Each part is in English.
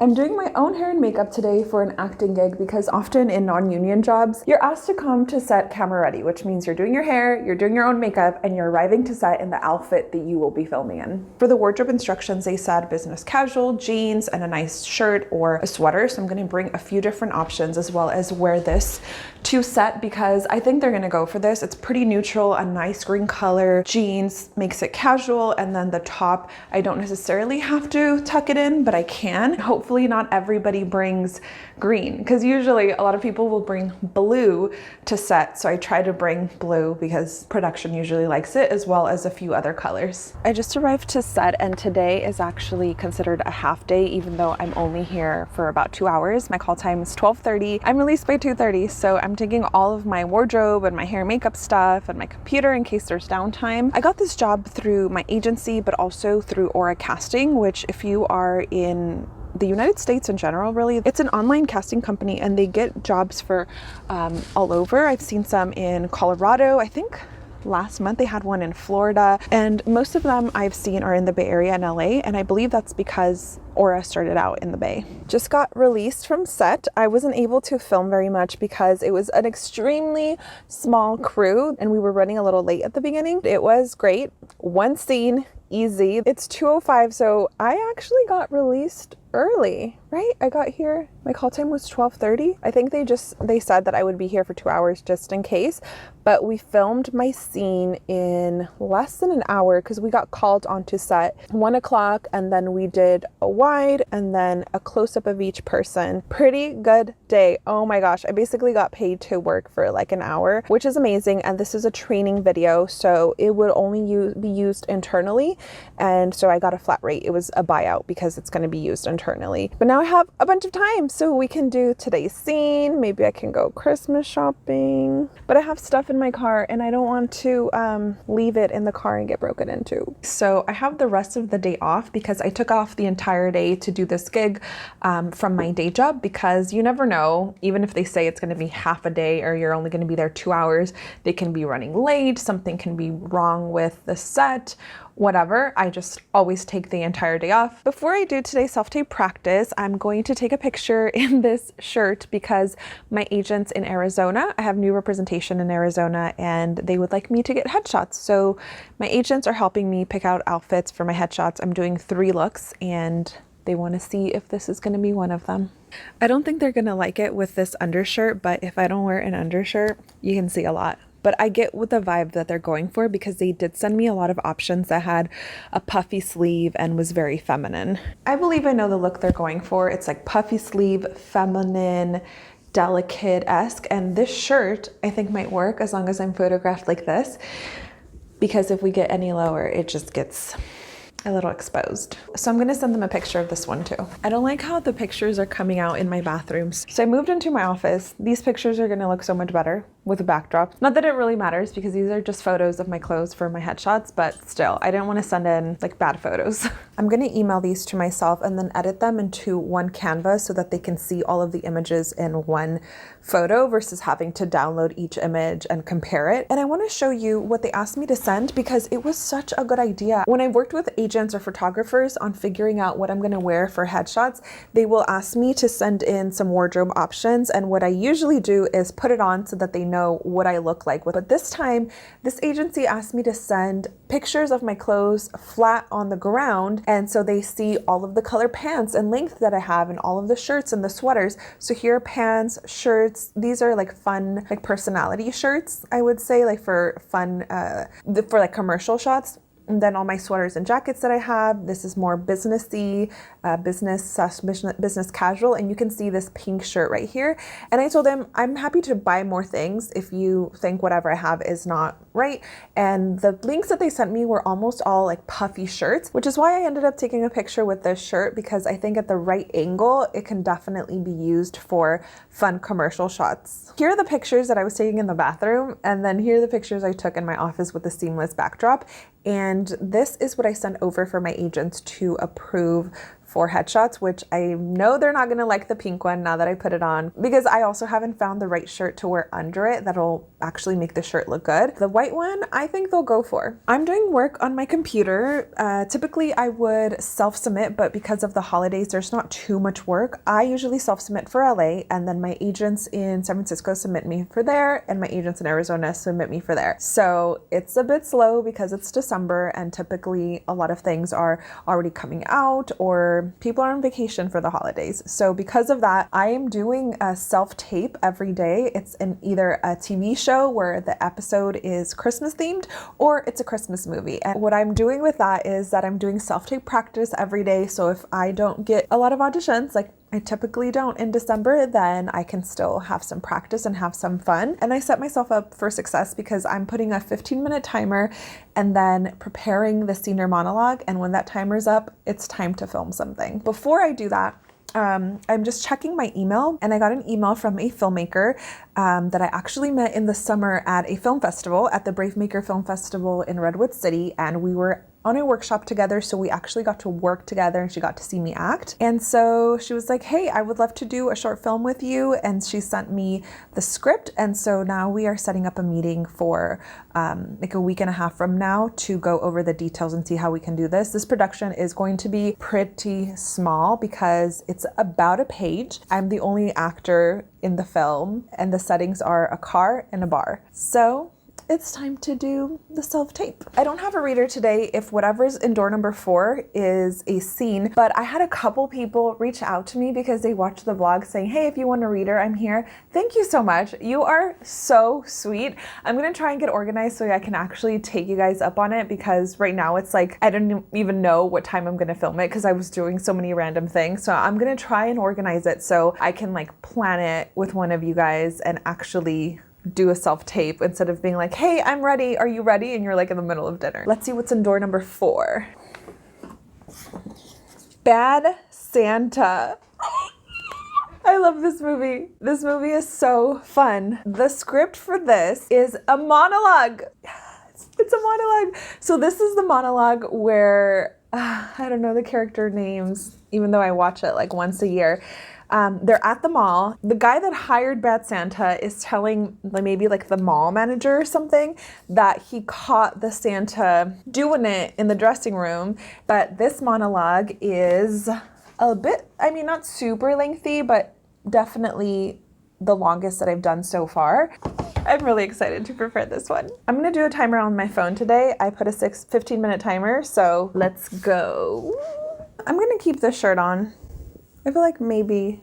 I'm doing my own hair and makeup today for an acting gig because often in non-union jobs, you're asked to come to set camera ready, which means you're doing your hair, you're doing your own makeup, and you're arriving to set in the outfit that you will be filming in. For the wardrobe instructions, they said business casual, jeans, and a nice shirt or a sweater. So I'm gonna bring a few different options as well as wear this to set because I think they're gonna go for this. It's pretty neutral, a nice green color, jeans, makes it casual, and then the top, I don't necessarily have to tuck it in, but I can. Hopefully not everybody brings green because usually a lot of people will bring blue to set. So I try to bring blue because production usually likes it, as well as a few other colors. I just arrived to set and today is actually considered a half day, even though I'm only here for about 2 hours. My call time is 12:30. I'm released by 2:30. So I'm taking all of my wardrobe and my hair and makeup stuff and my computer in case there's downtime. I got this job through my agency, but also through Aura Casting, which if you are in the United States in general, really, it's an online casting company and they get jobs for all over. I've seen some in Colorado. I think last month they had one in Florida, and most of them I've seen are in the Bay Area and LA, and I believe that's because Aura started out in the Bay. Just got released from set. I wasn't able to film very much because it was an extremely small crew and we were running a little late at the beginning. It was great. One scene, easy. It's 2:05, so I actually got released early, right? I got here, my call time was 12:30. I think they said that I would be here for 2 hours just in case, but we filmed my scene in less than an hour because we got called onto set 1 o'clock and then we did a wide and then a close-up of each person. Pretty good day. Oh my gosh, I basically got paid to work for like an hour, which is amazing. And this is a training video, so it would only be used internally. And so I got a flat rate. It was a buyout because it's going to be used internally. But now I have a bunch of time, so we can do today's scene. Maybe I can go Christmas shopping. But I have stuff in my car and I don't want to leave it in the car and get broken into. So I have the rest of the day off because I took off the entire day to do this gig from my day job, because you never know, even if they say it's going to be half a day or you're only going to be there 2 hours, they can be running late, something can be wrong with the set, whatever. I just always take the entire day off. Before I do today's self-tape practice, I'm going to take a picture in this shirt because my agents in Arizona, I have new representation in Arizona, and they would like me to get headshots. So my agents are helping me pick out outfits for my headshots. I'm doing 3 looks and they want to see if this is going to be one of them. I don't think they're going to like it with this undershirt, but if I don't wear an undershirt, you can see a lot. But I get with the vibe that they're going for because they did send me a lot of options that had a puffy sleeve and was very feminine. I believe I know the look they're going for. It's like puffy sleeve, feminine, delicate-esque. And this shirt I think might work as long as I'm photographed like this, because if we get any lower, it just gets a little exposed. So I'm gonna send them a picture of this one too. I don't like how the pictures are coming out in my bathrooms. So I moved into my office. These pictures are gonna look so much better with a backdrop. Not that it really matters because these are just photos of my clothes for my headshots, but still, I didn't want to send in like bad photos. I'm gonna email these to myself and then edit them into one canvas so that they can see all of the images in one photo versus having to download each image and compare it. And I want to show you what they asked me to send because it was such a good idea. When I worked with agents or photographers on figuring out what I'm gonna wear for headshots, they will ask me to send in some wardrobe options, and what I usually do is put it on so that they know what I look like. But this time, this agency asked me to send pictures of my clothes flat on the ground, and so they see all of the color pants and length that I have and all of the shirts and the sweaters. So here are pants, shirts. These are like fun, like personality shirts, I would say, like for fun, for like commercial shots. And then all my sweaters and jackets that I have, this is more businessy, business casual, and you can see this pink shirt right here. And I told him I'm happy to buy more things if you think whatever I have is not right. And the links that they sent me were almost all like puffy shirts, which is why I ended up taking a picture with this shirt, because I think at the right angle, it can definitely be used for fun commercial shots. Here are the pictures that I was taking in the bathroom, and then here are the pictures I took in my office with the seamless backdrop. And this is what I sent over for my agents to approve for headshots, which I know they're not gonna like the pink one now that I put it on, because I also haven't found the right shirt to wear under it that'll actually make the shirt look good. The white one, I think they'll go for. I'm doing work on my computer. Typically I would self-submit, but because of the holidays, there's not too much work. I usually self-submit for LA, and then my agents in San Francisco submit me for there, and my agents in Arizona submit me for there. So it's a bit slow because it's December, and typically a lot of things are already coming out or people are on vacation for the holidays. So because of that, I am doing a self-tape every day. It's in either a TV show where the episode is Christmas themed or it's a Christmas movie. And what I'm doing with that is that I'm doing self-tape practice every day. So if I don't get a lot of auditions, like I typically don't in December, then I can still have some practice and have some fun. And I set myself up for success because I'm putting a 15-minute timer and then preparing the senior monologue. And when that timer's up, it's time to film something. Before I do that, I'm just checking my email, and I got an email from a filmmaker that I actually met in the summer at a film festival, at the Brave Maker Film Festival in Redwood City, and we were on a workshop together, so we actually got to work together and she got to see me act. And so she was like, hey, I would love to do a short film with you, and she sent me the script. And so now we are setting up a meeting for like a week and a half from now to go over the details and see how we can do this. This production is going to be pretty small because it's about a page. I'm the only actor in the film, and the settings are a car and a bar. So it's time to do the self-tape. I don't have a reader today if whatever's in door number 4 is a scene, but I had a couple people reach out to me because they watched the vlog saying, hey, if you want a reader, I'm here. Thank you so much. You are so sweet. I'm gonna try and get organized so I can actually take you guys up on it, because right now it's like, I don't even know what time I'm gonna film it because I was doing so many random things. So I'm gonna try and organize it so I can like plan it with one of you guys and actually do a self-tape instead of being like, hey, I'm ready, are you ready? And you're like in the middle of dinner. Let's see what's in door number 4. Bad Santa. I love this movie. This movie is so fun. The script for this is a monologue. It's a monologue. So this is the monologue where, I don't know the character names, even though I watch it like once a year. They're at the mall. The guy that hired Bad Santa is telling maybe like the mall manager or something that he caught the Santa doing it in the dressing room. But this monologue is a bit, I mean, not super lengthy, but definitely the longest that I've done so far. I'm really excited to prepare this one. I'm gonna do a timer on my phone today. I put a 15-minute timer, so let's go. I'm gonna keep this shirt on. I feel like maybe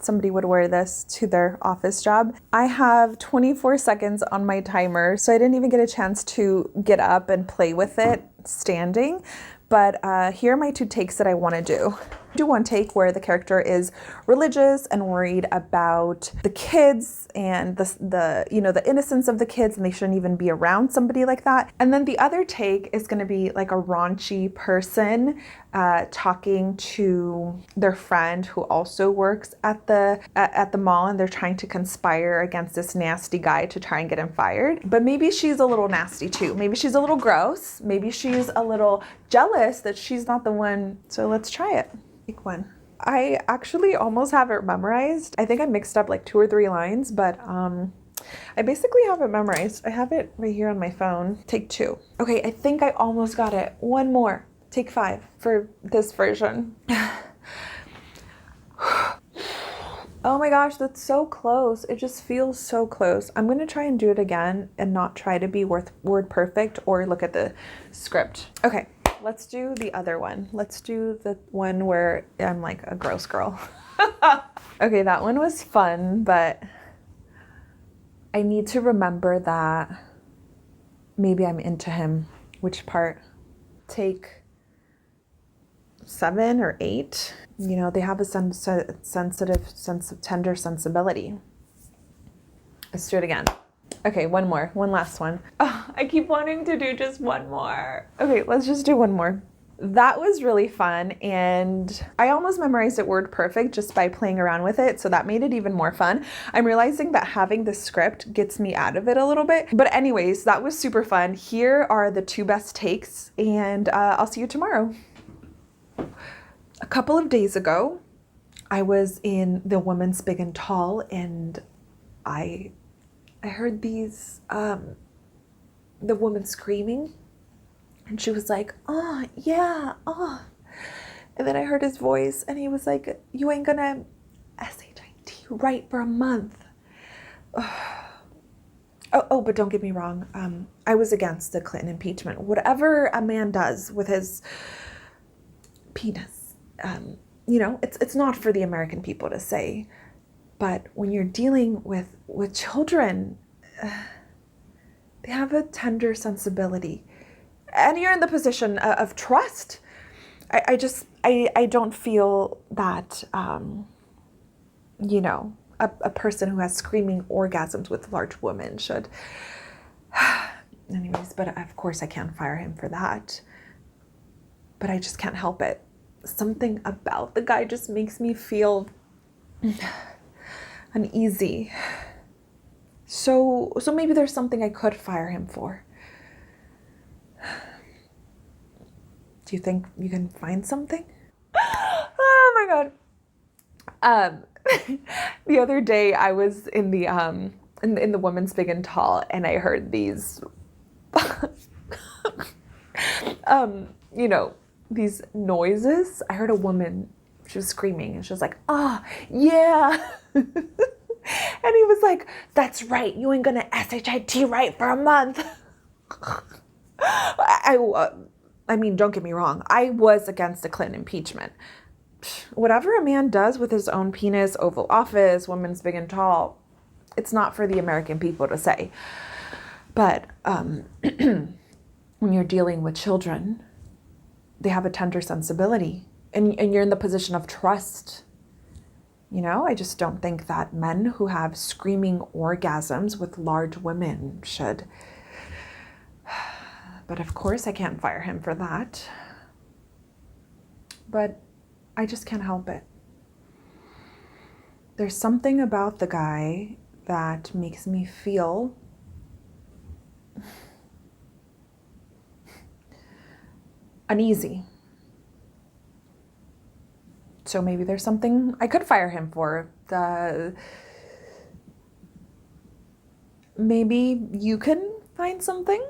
somebody would wear this to their office job. I have 24 seconds on my timer, so I didn't even get a chance to get up and play with it standing. But here are my 2 takes that I want to do. Do one take where the character is religious and worried about the kids and the innocence of the kids, and they shouldn't even be around somebody like that. And then the other take is going to be like a raunchy person talking to their friend who also works at the mall, and they're trying to conspire against this nasty guy to try and get him fired. But maybe she's a little nasty too. Maybe she's a little gross. Maybe she's a little jealous that she's not the one. So let's try it. Take one. I actually almost have it memorized. I think I mixed up like 2 or 3 lines, but I basically have it memorized. I have it right here on my phone. Take 2. Okay, I think I almost got it. One more. Take 5 for this version. Oh my gosh, that's so close. It just feels so close. I'm gonna try and do it again and not try to be word perfect or look at the script. Okay, let's do the other one. Let's do the one where I'm like a gross girl. Okay, that one was fun, but I need to remember that maybe I'm into him. Which part? Take 7 or 8. You know, they have a tender sensibility. Let's do it again. Okay, one last one. Oh, I keep wanting to do just one more. Okay, let's just do one more. That was really fun, and I almost memorized it word perfect just by playing around with it, so that made it even more fun. I'm realizing that having the script gets me out of it a little bit. But anyways, that was super fun. Here are the 2 best takes, and I'll see you tomorrow. A couple of days ago, I was in the Women's Big and Tall, and I heard these, the woman screaming, and she was like, oh, yeah, oh. And then I heard his voice, and he was like, you ain't gonna SHIT right for a month. Oh, but don't get me wrong. I was against the Clinton impeachment. Whatever a man does with his penis, it's not for the American people to say. But when you're dealing with children, they have a tender sensibility. And you're in the position of trust. I don't feel that, a person who has screaming orgasms with large women should. Anyways, but of course I can't fire him for that. But I just can't help it. Something about the guy just makes me feel uneasy. So maybe there's something I could fire him for. Do you think you can find something? Oh my God. The other day I was in the in the Women's Big and Tall, and I heard these these noises. I heard a woman, she was screaming, and she was like, "Ah, oh, yeah." And he was like, "That's right, you ain't gonna SHIT right for a month." I mean, don't get me wrong. I was against the Clinton impeachment. Whatever a man does with his own penis, Oval Office, Women's Big and Tall, it's not for the American people to say. But when you're dealing with children, they have a tender sensibility, and you're in the position of trust. I just don't think that men who have screaming orgasms with large women should. But of course I can't fire him for that. But I just can't help it. There's something about the guy that makes me feel uneasy. So maybe there's something I could fire him for. Maybe you can find something?